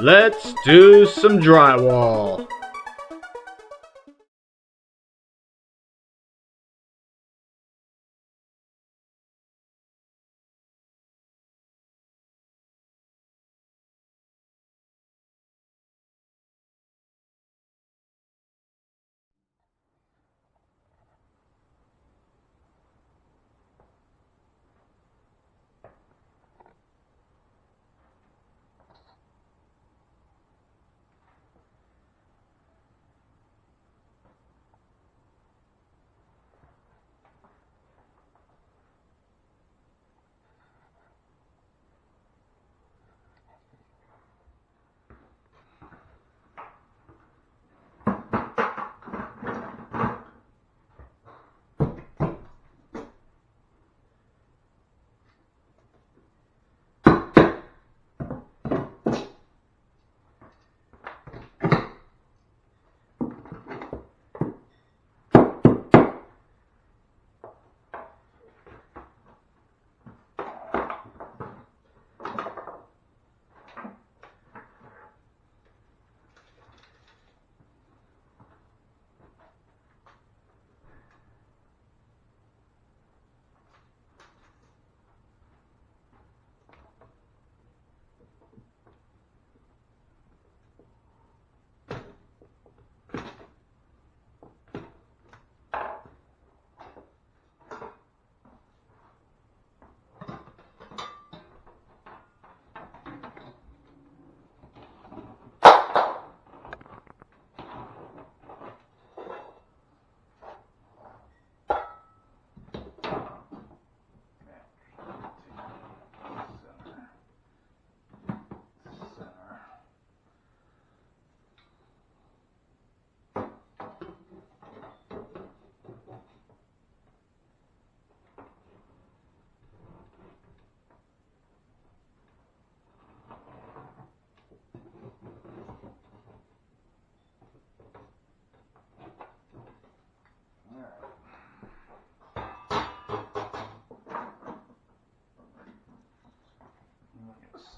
Let's do some drywall.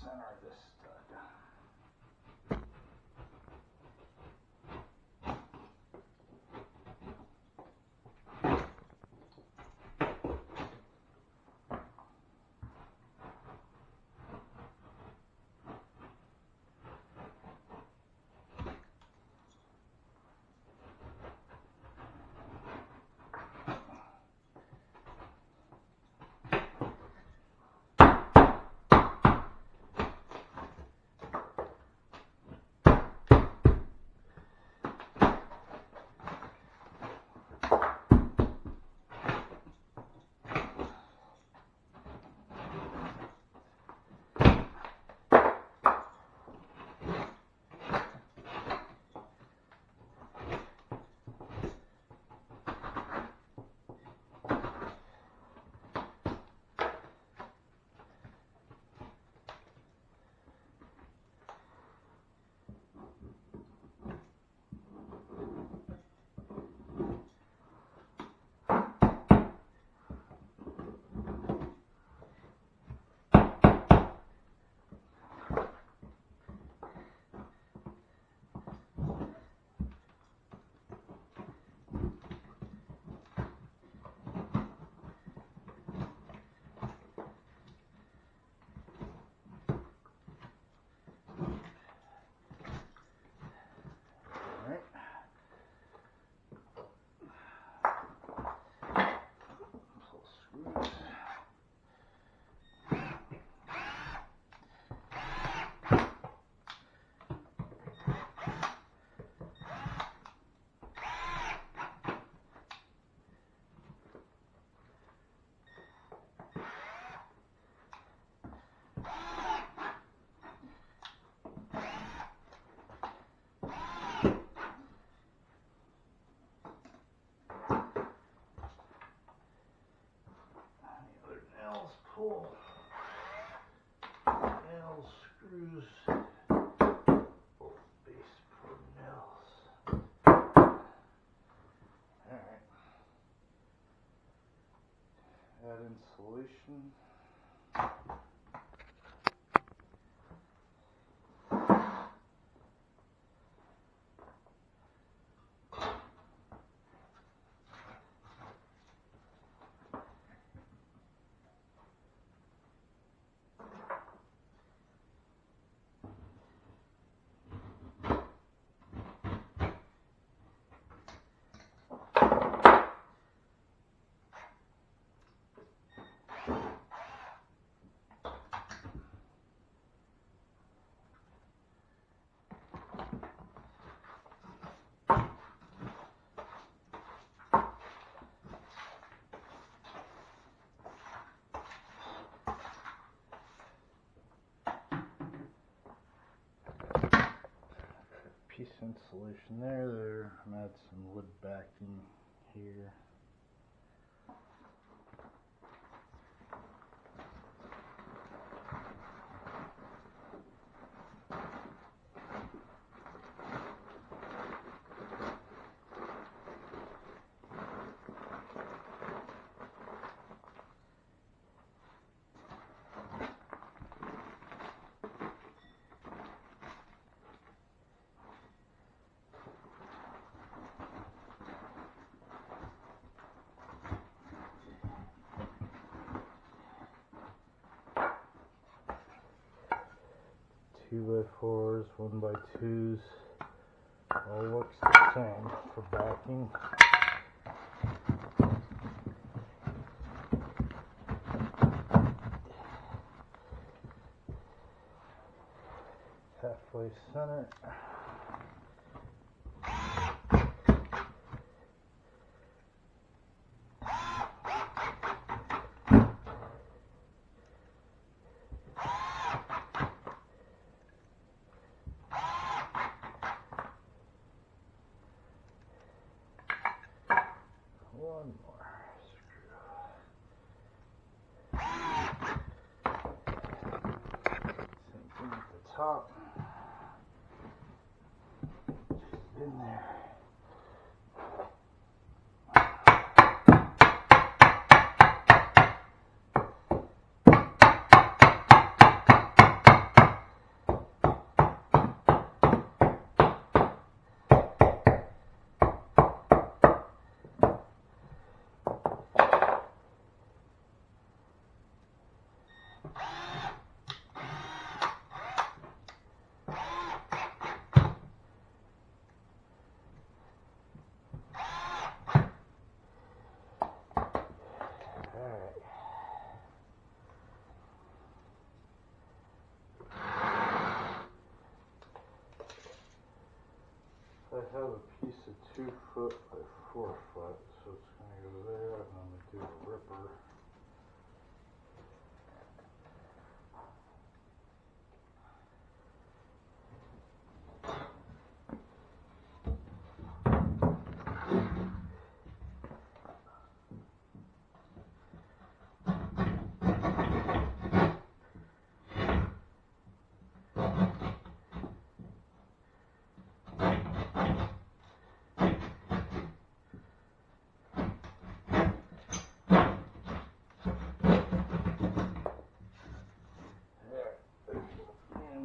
Center this stud. Pull nails, screws, both base pro nails. Alright. Add insulation. piece of insulation there. I'm add some wood backing here. Two by 4s, 1 by 2s, all looks the same for backing. Halfway center. One more screw. Same thing at the top. Just in there. I have a piece of 2 foot by 4 foot, so it's going to go there, and I'm going to do a ripper.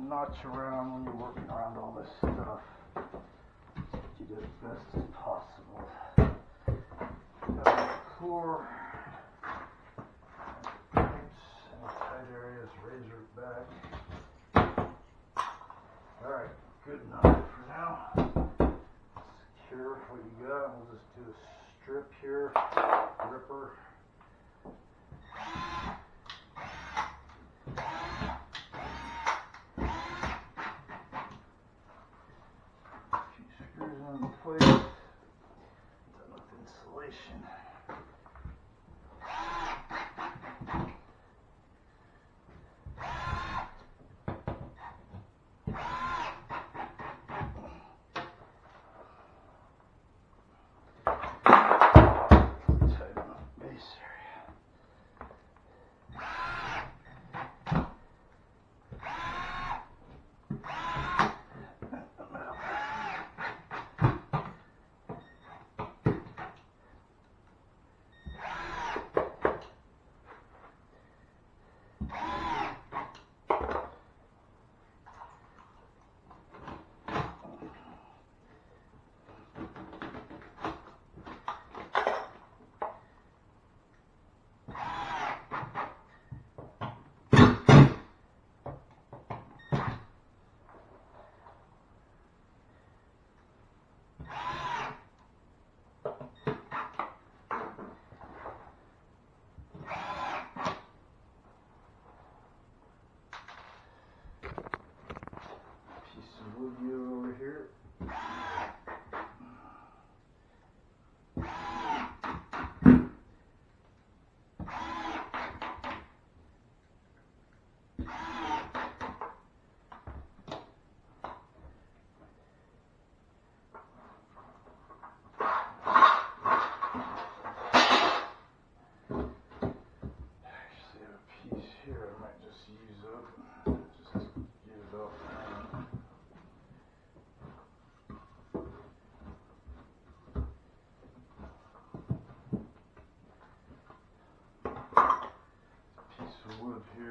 Notch around when you're working around all this stuff. You do it best as possible. Floor, pipes, and tight areas, razor back. Alright, good enough for now. Secure what you got. We'll just do a strip here, ripper. Place. Done with insulation.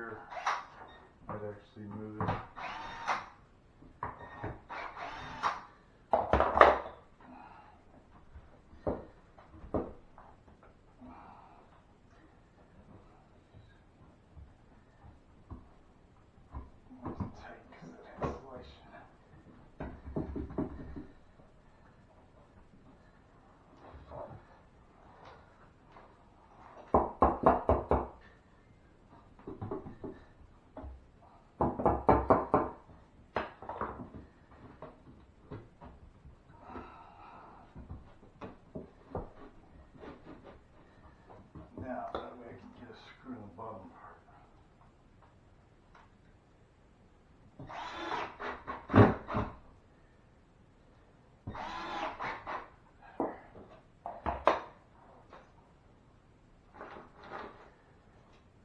here. Might actually move it. Now, that way I can get a screw in the bottom part.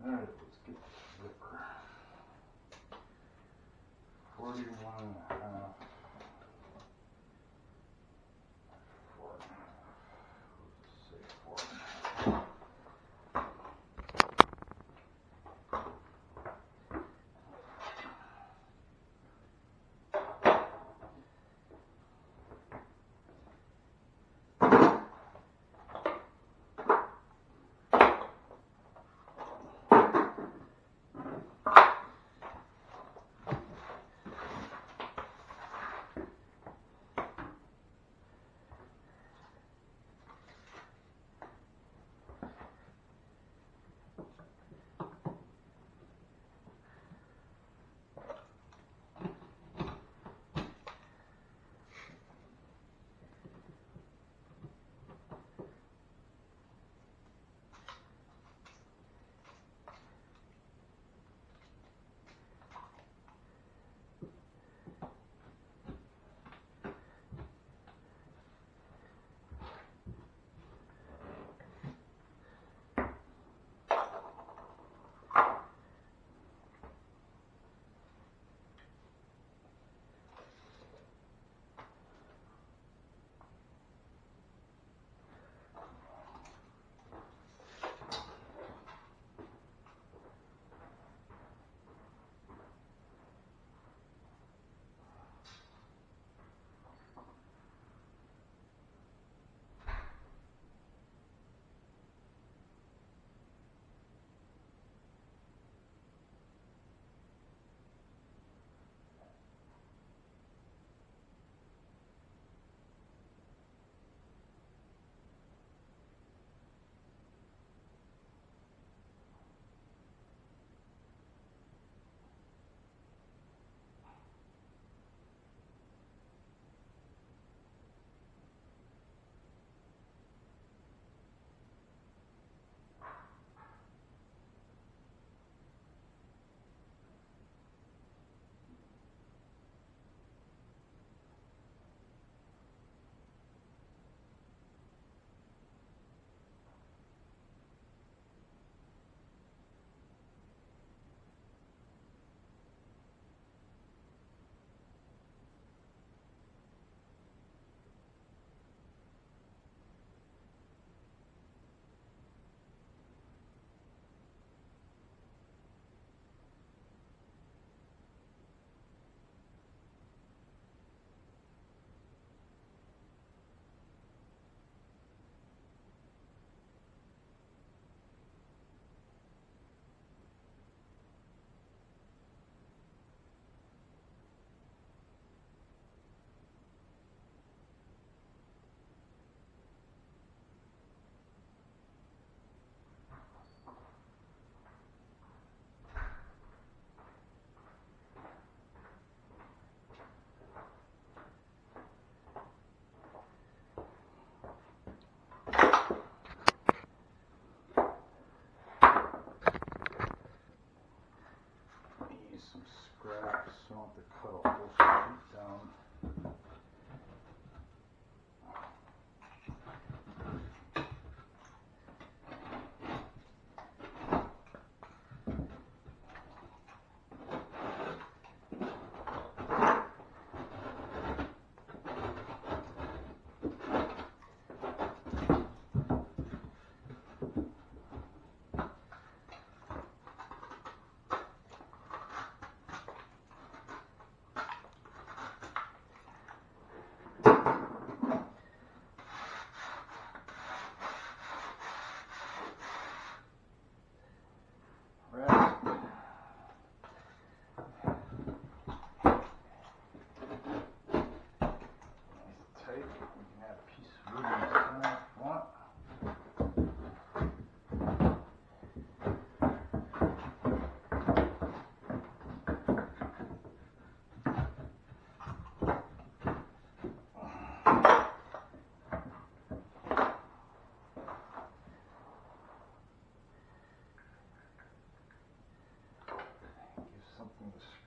Alright, let's get the zipper. 41 and a half. 4 and a half. Let's say 4 and a half.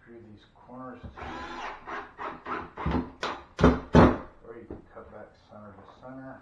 unscrew these corners too. Or you can cut back center to center.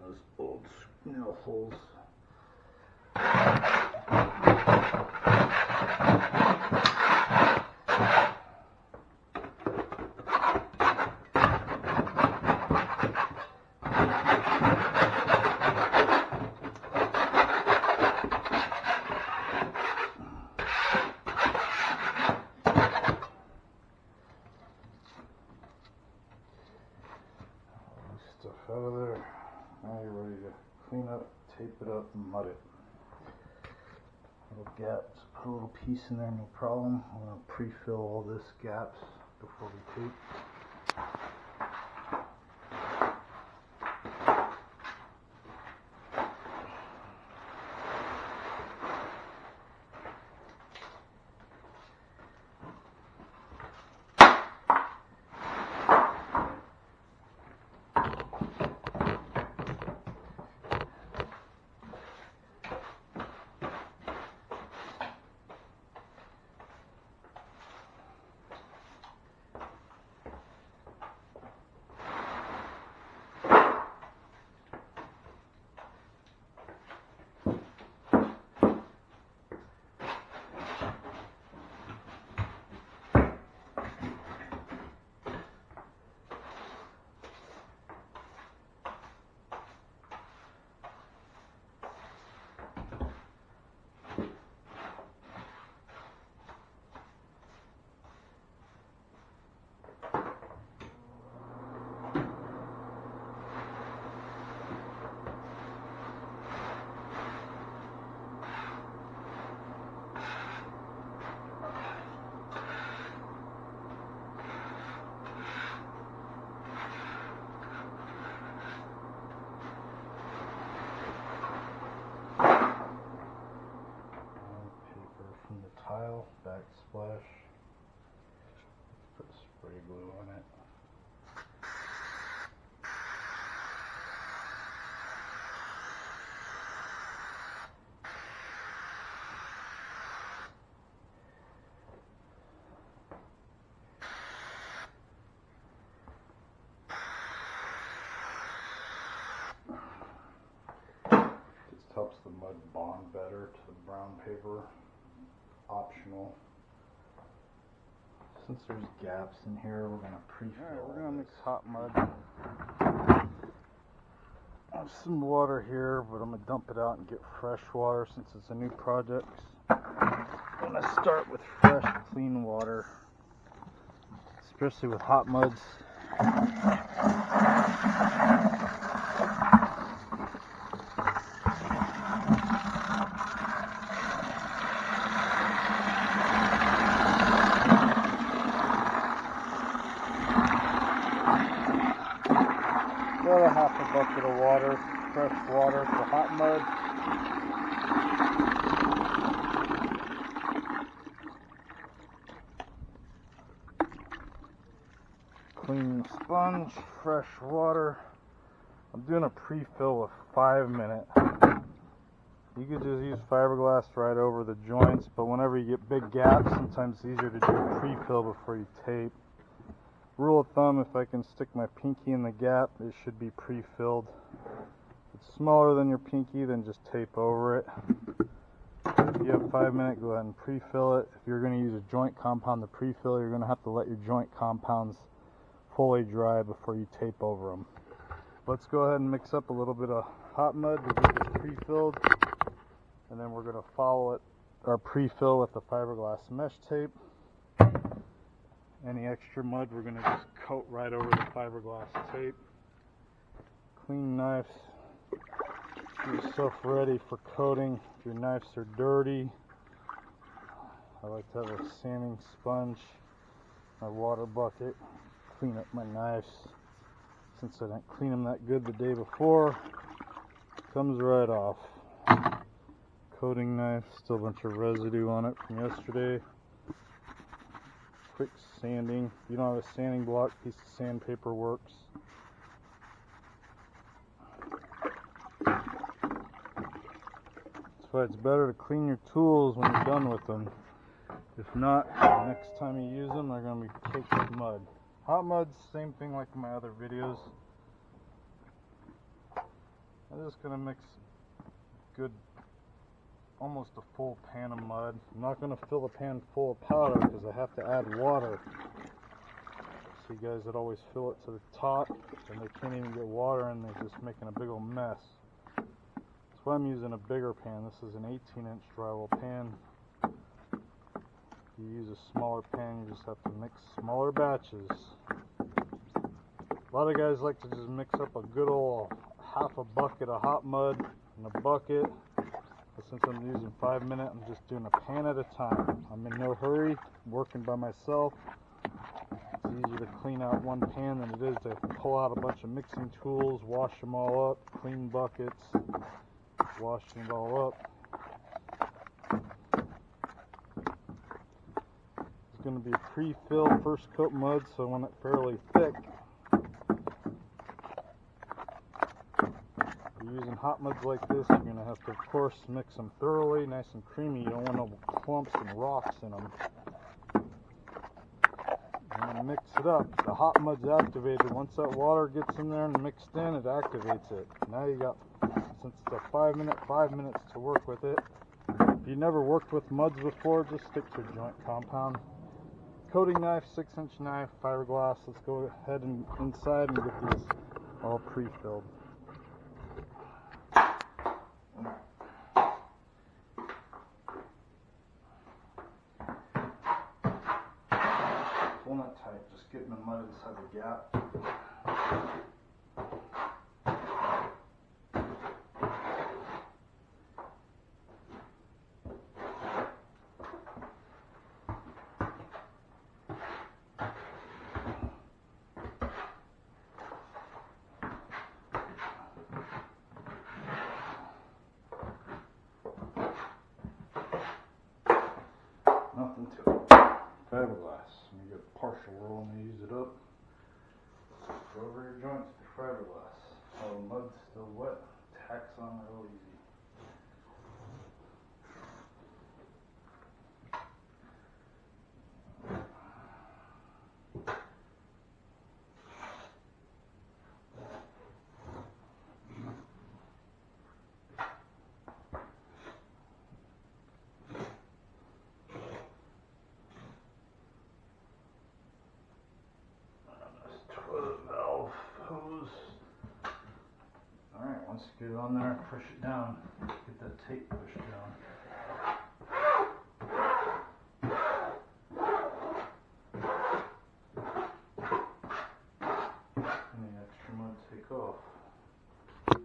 Those old nail holes. Stuff out of there. Now you're ready to clean up, tape it up, and mud it. Little gaps, put a little piece in there, no problem. I'm going to pre-fill all this gaps before we tape. glue on it. Just helps the mud bond better to the brown paper. Optional. Since there's gaps in here, we're going to pre-fill. Alright, we're going to mix hot mud. I have some water here, but I'm going to dump it out and get fresh water since it's a new project. I'm going to start with fresh, clean water, especially with hot muds. About a half a bucket of water, fresh water for hot mud. Clean sponge, fresh water. I'm doing a pre-fill with 5 minutes. You could just use fiberglass right over the joints, but whenever you get big gaps, sometimes it's easier to do a pre-fill before you tape. Rule of thumb, if I can stick my pinky in the gap, it should be pre-filled. If it's smaller than your pinky, then just tape over it. If you have 5 minutes, go ahead and pre-fill it. If you're going to use a joint compound to pre-fill, you're going to have to let your joint compounds fully dry before you tape over them. Let's go ahead and mix up a little bit of hot mud to get this pre-filled, and then we're going to follow it, our pre-fill, with the fiberglass mesh tape. Any extra mud we're going to just coat right over the fiberglass tape. Clean knives. Get yourself ready for coating. If your knives are dirty, I like to have a sanding sponge, my water bucket, clean up my knives. Since I didn't clean them that good the day before, comes right off. Coating knife, still a bunch of residue on it from yesterday. Quick sanding. If you don't have a sanding block, piece of sandpaper works. That's why it's better to clean your tools when you're done with them. If not, the next time you use them, they're going to be caked with mud. Hot mud's same thing like in my other videos. I'm just going to mix good, almost a full pan of mud. I'm not going to fill the pan full of powder because I have to add water. See guys that always fill it to the top and they can't even get water and they're just making a big old mess. That's why I'm using a bigger pan. This is an 18-inch drywall pan. If you use a smaller pan, you just have to mix smaller batches. A lot of guys like to just mix up a good old half a bucket of hot mud in a bucket. But since I'm using 5 minutes, I'm just doing a pan at a time. I'm in no hurry, I'm working by myself. It's easier to clean out one pan than it is to pull out a bunch of mixing tools, wash them all up, clean buckets, wash them all up. It's going to be a pre-fill first coat mud, so I want it fairly thick. Using hot muds like this, you're going to have to, of course, mix them thoroughly, nice and creamy. You don't want no clumps and rocks in them. You're going to mix it up. The hot mud's activated. Once that water gets in there and mixed in, it activates it. Now you got, since it's a 5 minutes to work with it. If you never worked with muds before, just stick to a joint compound. Coating knife, 6-inch knife, fiberglass. Let's go ahead and inside and get these all pre-filled. Pulling it tight, just getting the mud inside the gap. Nothing to it. Fiberglass. You get partial roll and use it up. over your joints, be fiberless. While the mud's still wet, tacks on real easy. Once you get it on there, push it down. Get that tape pushed down. Any extra mud, take off. Here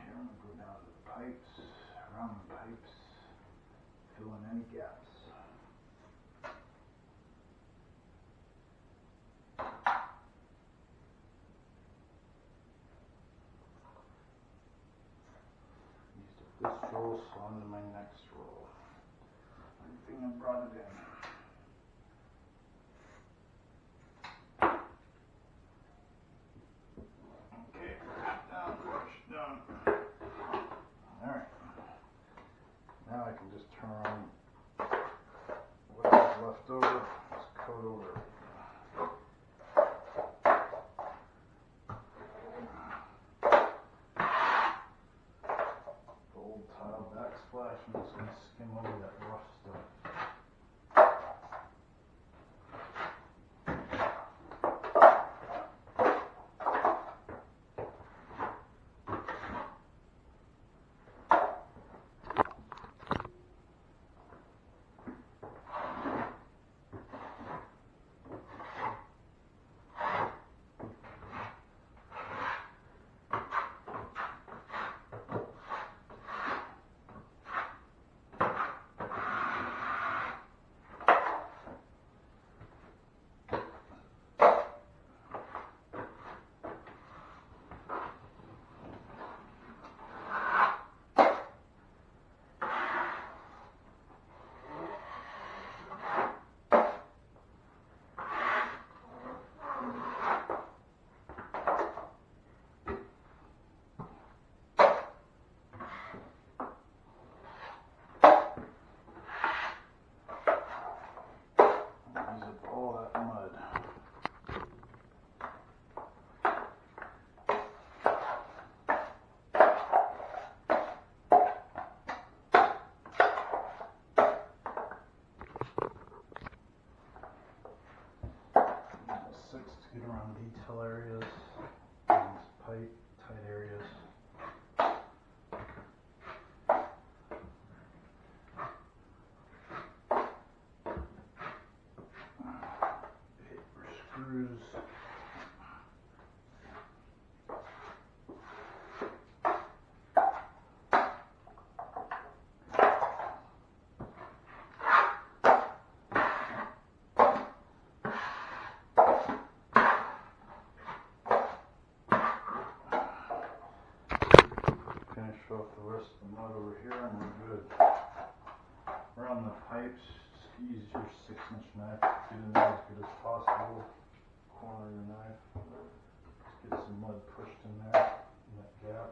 I'm going to go down to the pipes, around the pipes. Fill in any gaps. Used up this roll, so on to my next roll. I think I brought it in. Okay, push down. Alright. Now I can just turn on whatever's left over, just coat over it. Old tile backsplash, I'm just going to skim over that rough stuff. Get around detail areas, and pipe, tight areas. Paper screws. Finish off the rest of the mud over here and we're good. Around the pipes, just use your 6-inch knife. Get in there as good as possible. Corner of your knife. Just get some mud pushed in there, in that gap.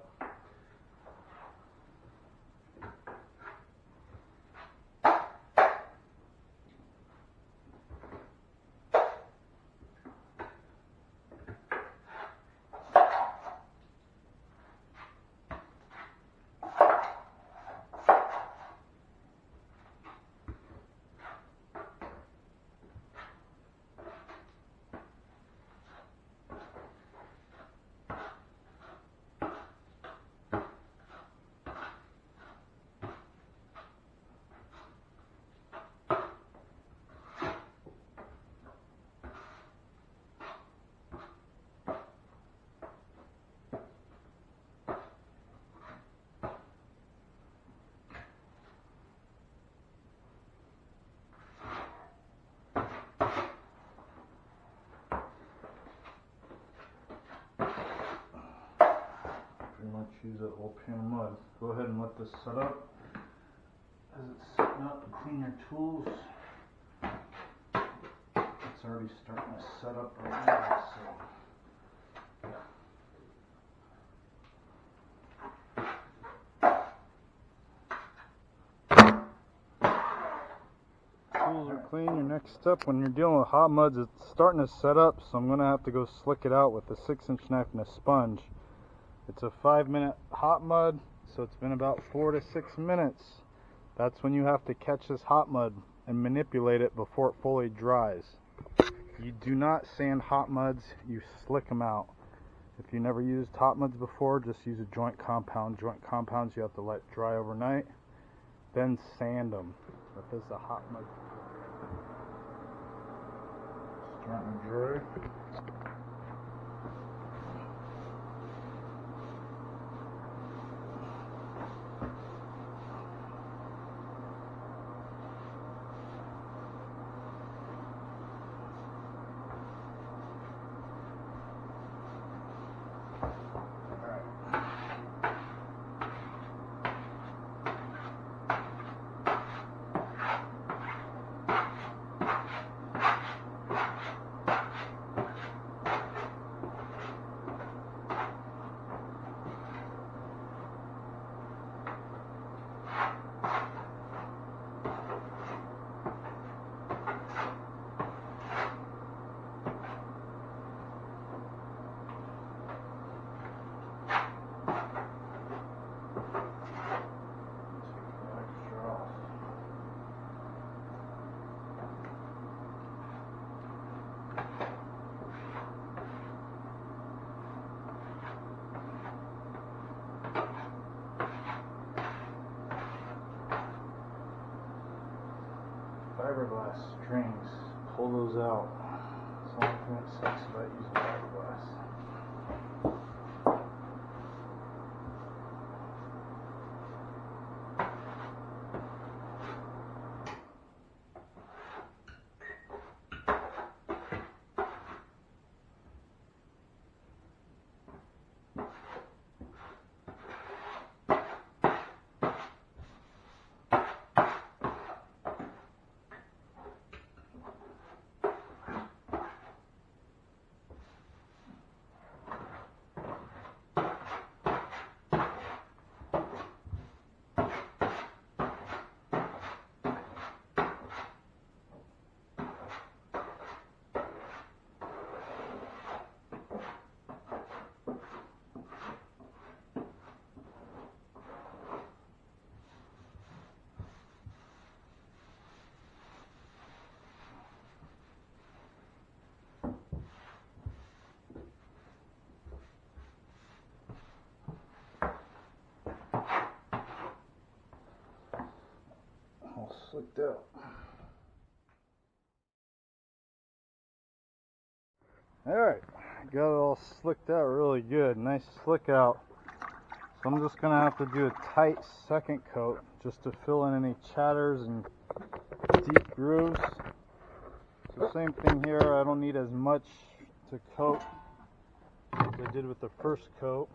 use that whole pan of mud. Go ahead and let this set up. As it's setting up to clean your tools, it's already starting to set up right now. Tools are clean. Your next step when you're dealing with hot muds, it's starting to set up, so I'm going to have to go slick it out with a 6-inch knife and a sponge. It's a 5-minute hot mud, so it's been about 4 to 6 minutes. That's when you have to catch this hot mud and manipulate it before it fully dries. You do not sand hot muds, you slick them out. If you never used hot muds before, just use a joint compound. Joint compounds you have to let dry overnight, then sand them. But this is a hot mud. Starting to dry. Fiberglass strings, pull those out. That's the only thing that sucks about using fiberglass. All slicked out. Alright, got it all slicked out really good. Nice slick out. So I'm just going to have to do a tight second coat just to fill in any chatters and deep grooves. So same thing here, I don't need as much to coat as I did with the first coat.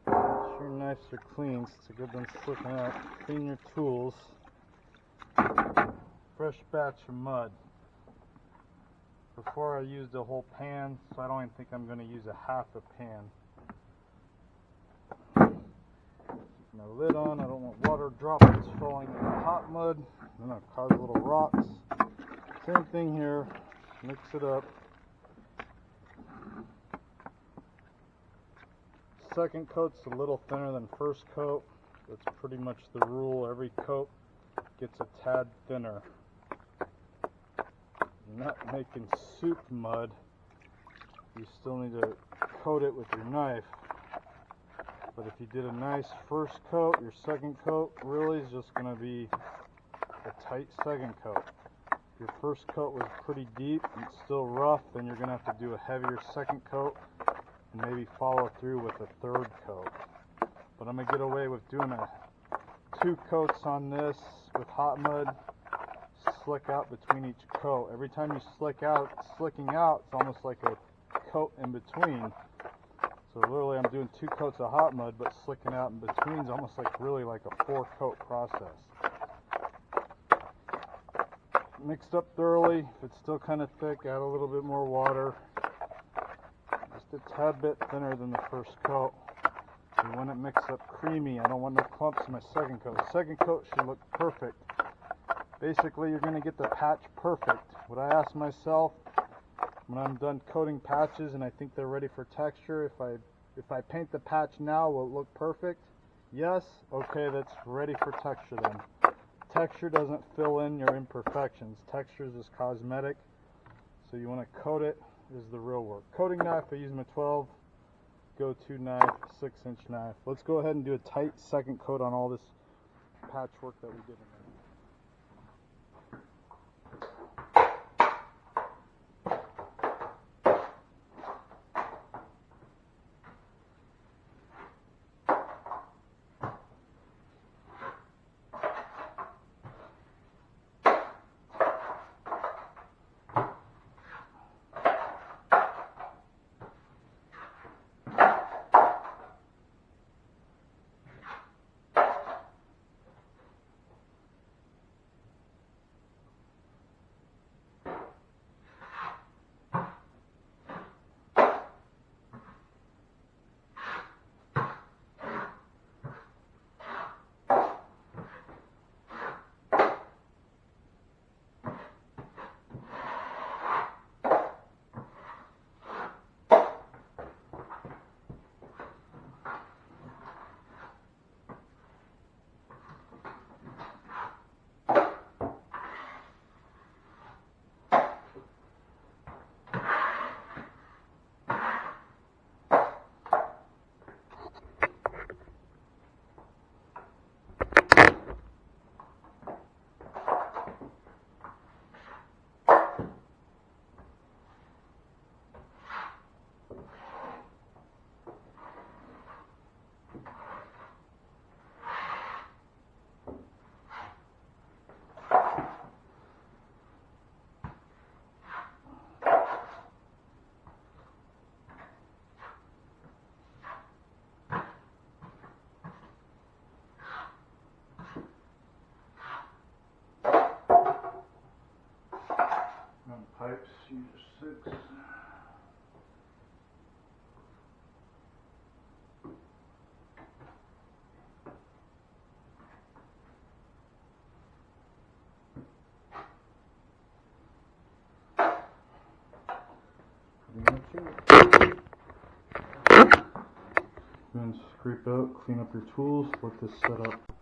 Make sure your knives are clean, so it's a good one slicking out. Clean your tools. Fresh batch of mud. Before I used a whole pan, so I don't even think I'm going to use a half a pan. Keep my lid on, I don't want water droplets falling in the hot mud, then I'll cause little rocks. Same thing here, mix it up. Second coat's a little thinner than first coat. That's pretty much the rule. Every coat gets a tad thinner. You're not making soup mud. You still need to coat it with your knife. But if you did a nice first coat, your second coat really is just going to be a tight second coat. If your first coat was pretty deep and it's still rough, then you're going to have to do a heavier second coat and maybe follow through with a third coat. But I'm going to get away with doing 2 coats on this with hot mud, slick out between each coat. Every time you slicking out, it's almost like a coat in between. So literally I'm doing 2 coats of hot mud, but slicking out in between is almost like really like a 4-coat process. Mixed up thoroughly. If it's still kind of thick, add a little bit more water. Just a tad bit thinner than the first coat. And when it mixes up creamy, I don't want no clumps in my second coat. The second coat should look perfect. Basically, you're going to get the patch perfect. What I ask myself when I'm done coating patches and I think they're ready for texture, if I paint the patch now, will it look perfect? Yes. Okay, that's ready for texture then. Texture doesn't fill in your imperfections. Texture is just cosmetic. So you want to coat it is the real work. Coating knife, I use my 12 go-to knife, 6-inch knife. Let's go ahead and do a tight second coat on all this patchwork that we did in there. Pipes, use 6. Then scrape out, clean up your tools, let this set up.